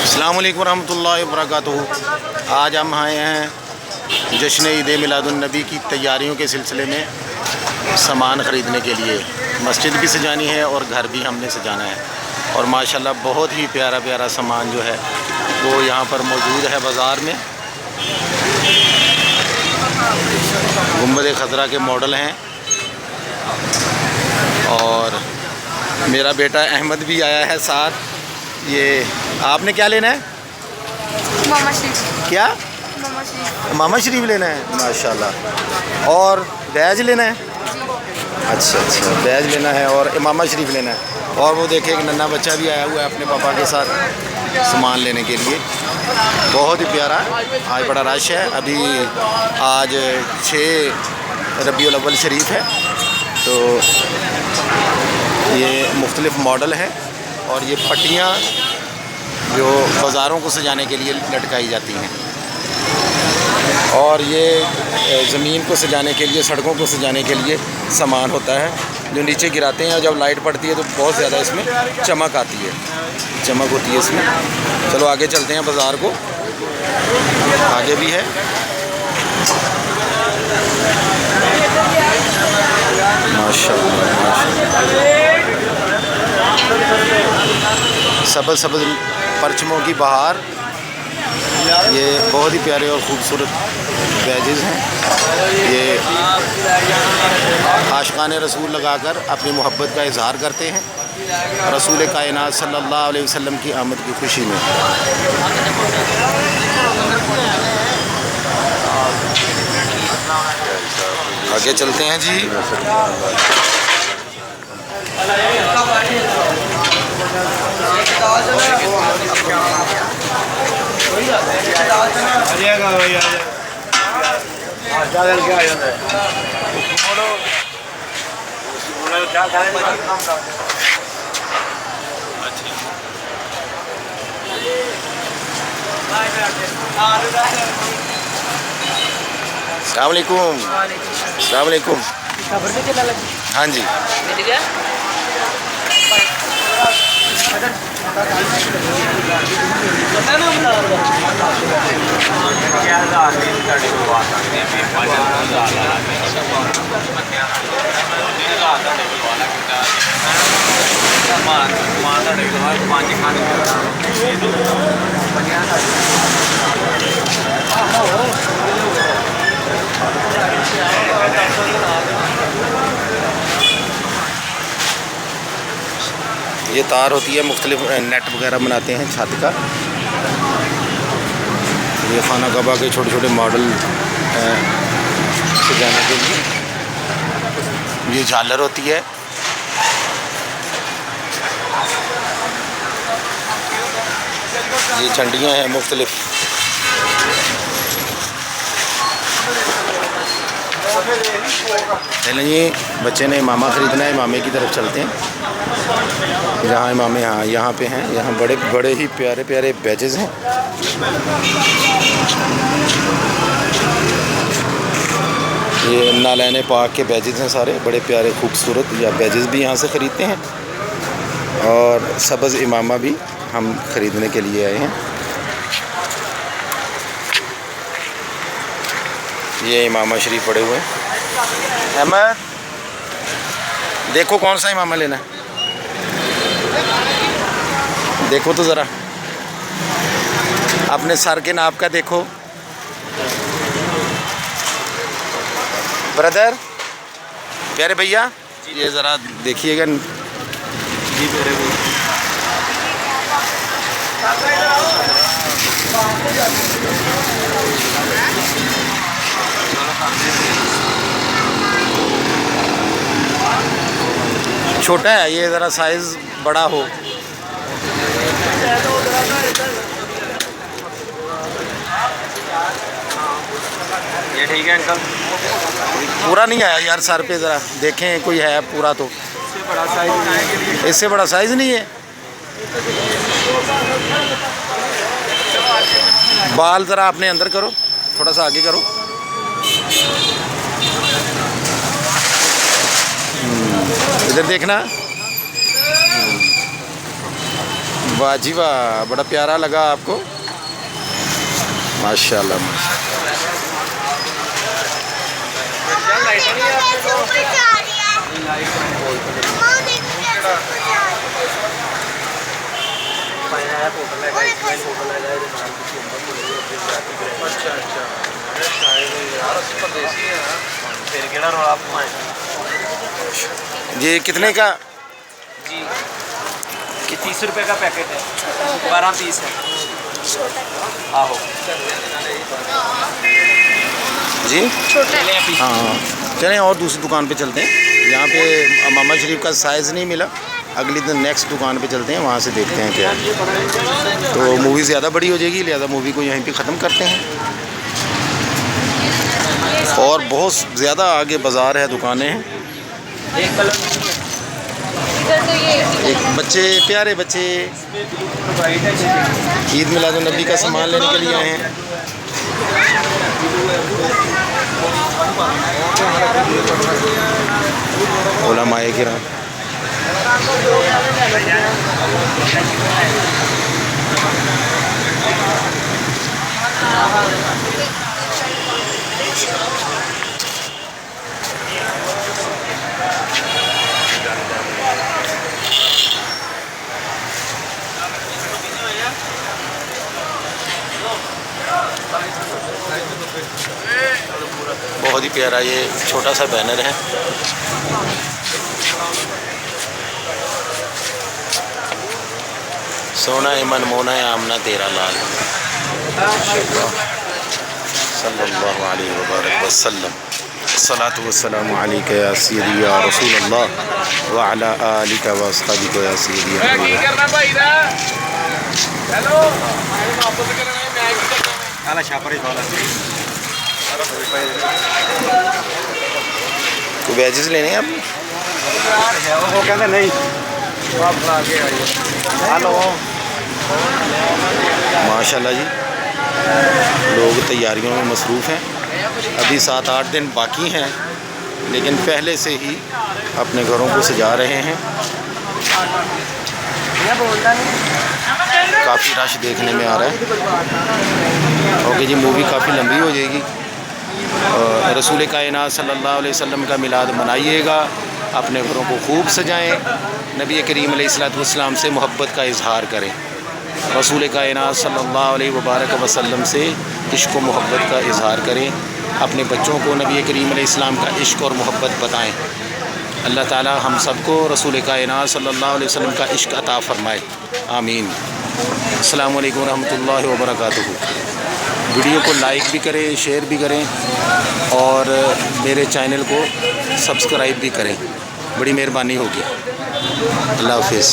अस्सलाम वालेकुम रहमतुल्लाहि व बरकातुहू। आज हम आए हैं जश्न ईद मिलादुन्नबी की तैयारियों के सिलसिले में सामान ख़रीदने के लिए। मस्जिद भी सजानी है और घर भी हमने सजाना है। और माशाल्लाह बहुत ही प्यारा प्यारा सामान जो है वो यहाँ पर मौजूद है बाज़ार में। गुंबद खज़रा के मॉडल हैं। और मेरा बेटा अहमद भी आया है साथ। ये आपने क्या लेना है? मामा शरीफ। क्या? मामा शरीफ। मामा शरीफ लेना है माशाल्लाह। और बैज लेना है? अच्छा अच्छा, बैज लेना है और मामा शरीफ लेना है। और वो देखे एक नन्हा बच्चा भी आया हुआ है अपने पापा के साथ सामान लेने के लिए। बहुत ही प्यारा। आज बड़ा रश है। अभी आज 6 रबीउल अव्वल शरीफ है, तो ये मुख्तलिफ़ मॉडल है। और ये पट्टियाँ जो बाज़ारों को सजाने के लिए लटकाई जाती हैं, और ये ज़मीन को सजाने के लिए, सड़कों को सजाने के लिए सामान होता है जो नीचे गिराते हैं। और जब लाइट पड़ती है तो बहुत ज़्यादा इसमें चमक आती है, चमक होती है इसमें। चलो आगे चलते हैं बाज़ार को। आगे भी है। माशाल्लाह माशाल्लाह। सबज सबज परचमों की बहार। ये बहुत ही प्यारे और ख़ूबसूरत बैजेज़ हैं। ये आशिक़ान रसूल लगाकर अपनी मोहब्बत का इज़हार करते हैं रसूल कायनात सल्लल्लाहु अलैहि वसल्लम की आमद की खुशी में। आगे चलते हैं जी। अस्सलाम वालेकुम। अस्सलाम वालेकुम। हाँ जी। ये तार होती है, मुख्तलिफ नेट वगैरह बनाते हैं छत का। ये खाना कबा के छोटे छोटे मॉडल सजाने के लिए। ये झालर होती है। ये झंडियाँ हैं मुख्तलिफ। चलें जी, बच्चे ने इमामा ख़रीदना है। इमामे की तरफ चलते हैं। जहाँ इमामे यहाँ पे हैं। यहाँ बड़े बड़े ही प्यारे प्यारे बैजेज़ हैं। ये नालैन पाक के बैजेज़ हैं सारे, बड़े प्यारे खूबसूरत। या बैजेज़ भी यहाँ से ख़रीदते हैं। और सबज़ इमामा भी हम ख़रीदने के लिए आए हैं। ये इमामा शरीफ पड़े हुए हैं। अहमद देखो कौन सा इमामा लेना है, देखो तो ज़रा अपने सर के नाप का देखो। ब्रदर, प्यारे भैया, ये ज़रा देखिएगा जी प्यारे भैया। छोटा है ये, ज़रा साइज़ बड़ा हो। ये ठीक है अंकल। पूरा नहीं आया यार सर पे, ज़रा देखें कोई है पूरा तो। इससे बड़ा साइज, इससे बड़ा साइज़ नहीं है। बाल ज़रा अपने अंदर करो, थोड़ा सा आगे करो। इधर देखना। वाह जी वाह, बड़ा प्यारा लगा आपको, माशाल्लाह ये कितने का जी? ये 30 रुपये का पैकेट है, 12 पीस है। आहो जी, छोटे हाँ चलें और दूसरी दुकान पे चलते हैं। यहाँ पे मामा शरीफ का साइज़ नहीं मिला, अगली दिन नेक्स्ट दुकान पे चलते हैं, वहाँ से देखते हैं क्या है। तो मूवी ज़्यादा बड़ी हो जाएगी, लिहाजा मूवी को यहीं पे ख़त्म करते हैं। और बहुत ज़्यादा आगे बाज़ार है, दुकानें हैं। एक बच्चे, प्यारे बच्चे ईद मिलादुन्नबी का सामान लेने के लिए आए हैं। उलमाए किराम, बहुत ही प्यारा ये छोटा सा बैनर है। सोना इमन मोना आमना तेरा लाल सल्लल्लाहु अलैहि वसल्लम। सलातु वस्सलामु अलैका या सय्यदी या रसूलल्लाह व अला आलिका व अस्हाबिका या सय्यदी या तो वेजेस लेने हैं आप? वो कहते नहीं, हेलो माशाल्लाह जी, लोग तैयारियों में मसरूफ़ हैं। अभी 7-8 दिन बाकी हैं, लेकिन पहले से ही अपने घरों को सजा रहे हैं। काफ़ी रश देखने में आ रहा है। ओके जी, मूवी काफ़ी लंबी हो जाएगी। रसूल कायनात सल्लल्लाहु अलैहि वसल्लम का मिलाद मनाइएगा, अपने घरों को खूब सजाएं, नबी करीम अलैहिस्सलाम से मोहब्बत का इजहार करें, रसूल कायनात सल्लल्लाहु अलैहि वसल्लम से इश्क व मोहब्बत का इजहार करें, अपने बच्चों को नबी करीम अलैहिस्सलाम का इश्क और मोहब्बत बताएं। अल्लाह ताला हम सबको रसूल कायनात सल्लल्लाहु अलैहि वसल्लम का इश्क अता फ़रमाए, आमीन। अस्सलामु अलैकुम रहमतुल्लाहि व बरकातुहू। वीडियो को लाइक भी करें, शेयर भी करें और मेरे चैनल को सब्सक्राइब भी करें, बड़ी मेहरबानी होगी। अल्लाह हाफ़िज़।